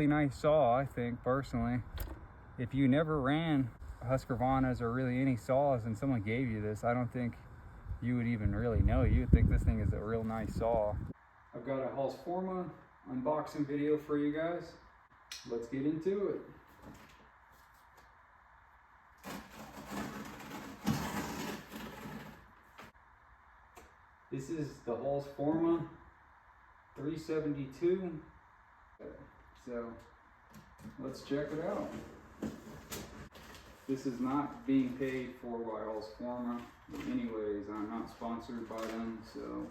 really nice saw, I think, personally. If you never ran Husqvarnas or really any saws and someone gave you this, I don't think you would even really know. You would think this thing is a real nice saw. I've got a Holzfforma unboxing video for you guys. Let's get into it. This is the Holzfforma 372. So let's check it out. This is not being paid for by Holzfforma. Anyways, I'm not sponsored by them, so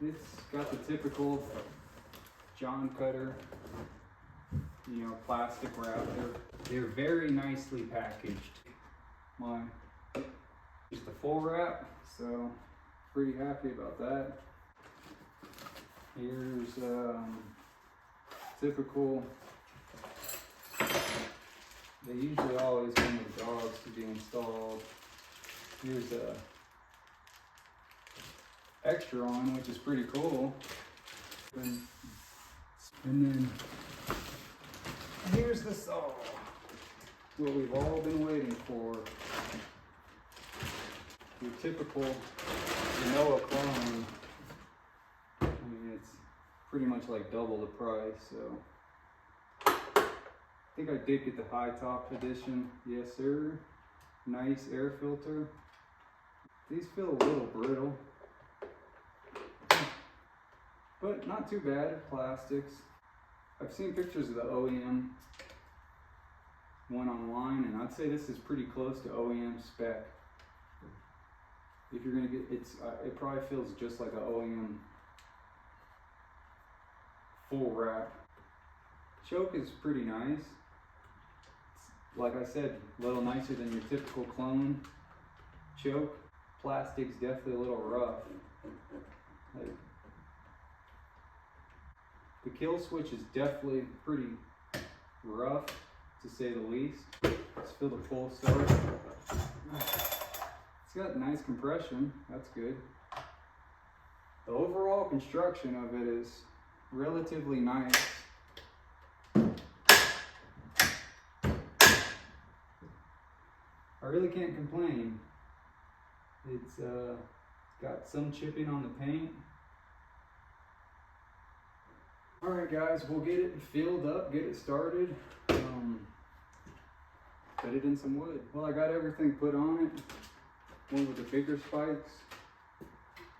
it's got the typical John cutter, you know, plastic wrap. They're very nicely packaged. Just a full wrap, so pretty happy about that. Here's typical. They usually always come with dogs to be installed. Here's a extra one, which is pretty cool. And then here's the saw, what we've all been waiting for. Your typical vanilla clone. I mean, it's pretty much like double the price, so. I think I did get the high top edition. Yes, sir. Nice air filter. These feel a little brittle, but not too bad. Plastics. I've seen pictures of the OEM one online, and I'd say this is pretty close to OEM spec. If you're gonna get, it probably feels just like an OEM full wrap. Choke is pretty nice. Like I said, a little nicer than your typical clone choke. Plastic's definitely a little rough. Like, the kill switch is definitely pretty rough, to say the least. Let's feel the full start. It's got nice compression, that's good. The overall construction of it is relatively nice. I really can't complain. It's got some chipping on the paint. Alright guys, we'll get it filled up, get it started. Put it in some wood. Well, I got everything put on it. One with the bigger spikes.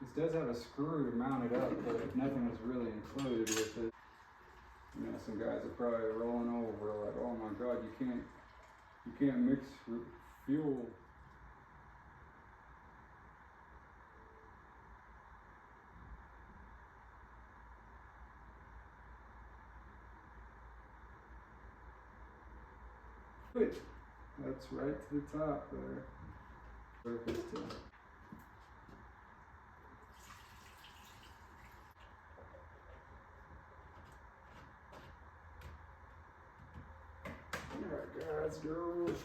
This does have a screw to mount it up, but nothing was really included with it. You know, some guys are probably rolling over like, oh my god, you can't mix fuel. Good. That's right to the top there. Perfect. Alright guys, girls.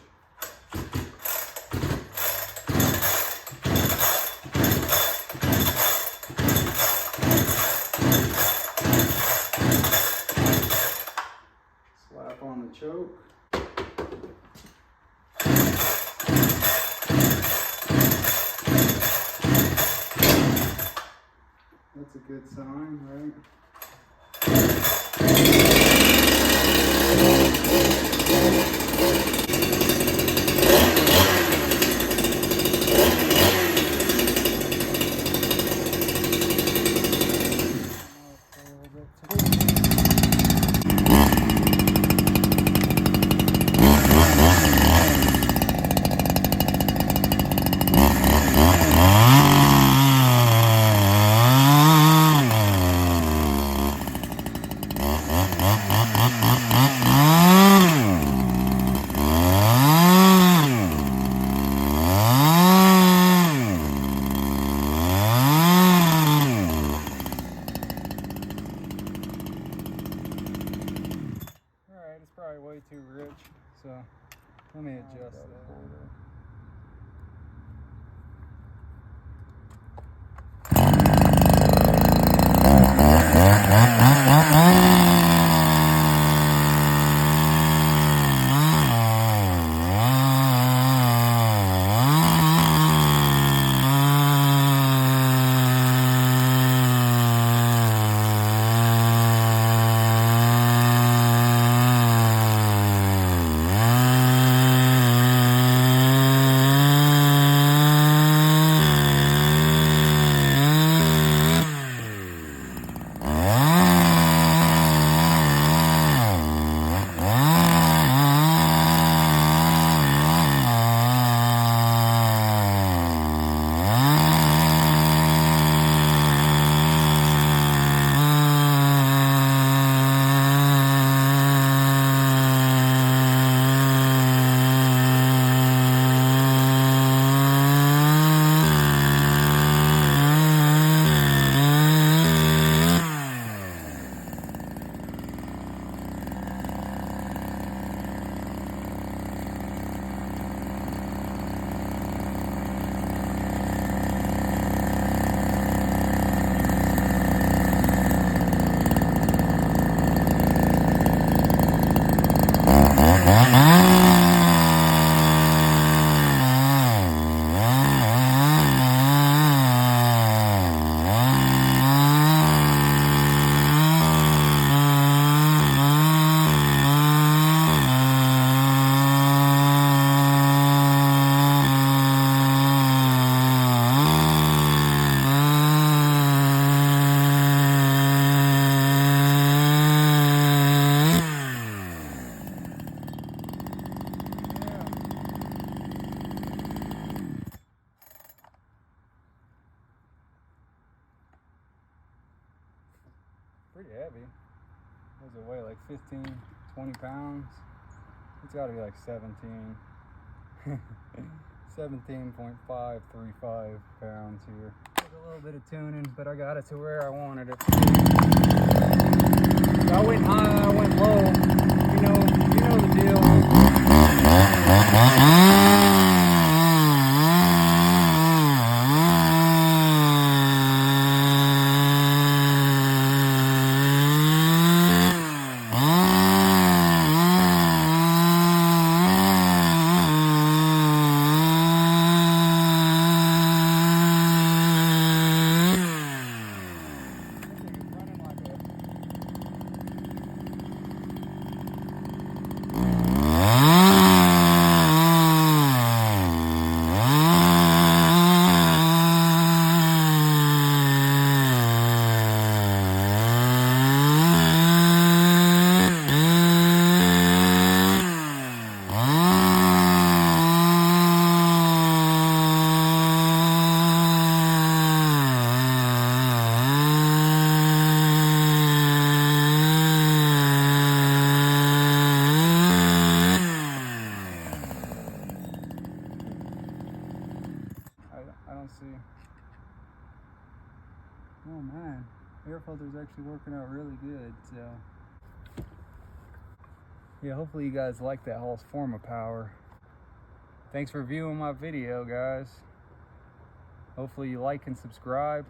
Slap on the choke. That's a good sign, right? It's probably way too rich, so let me adjust that. pretty heavy. What does it weigh, like 15, 20 pounds? It's gotta be like 17. 17.535 pounds here. Took a little bit of tuning, but I got it to where I wanted it. I went high, I went low. You know the deal. I don't see. Oh man, air filter's actually working out really good. So yeah, hopefully you guys like that Holzfforma power. Thanks for viewing my video, guys. Hopefully you like and subscribe.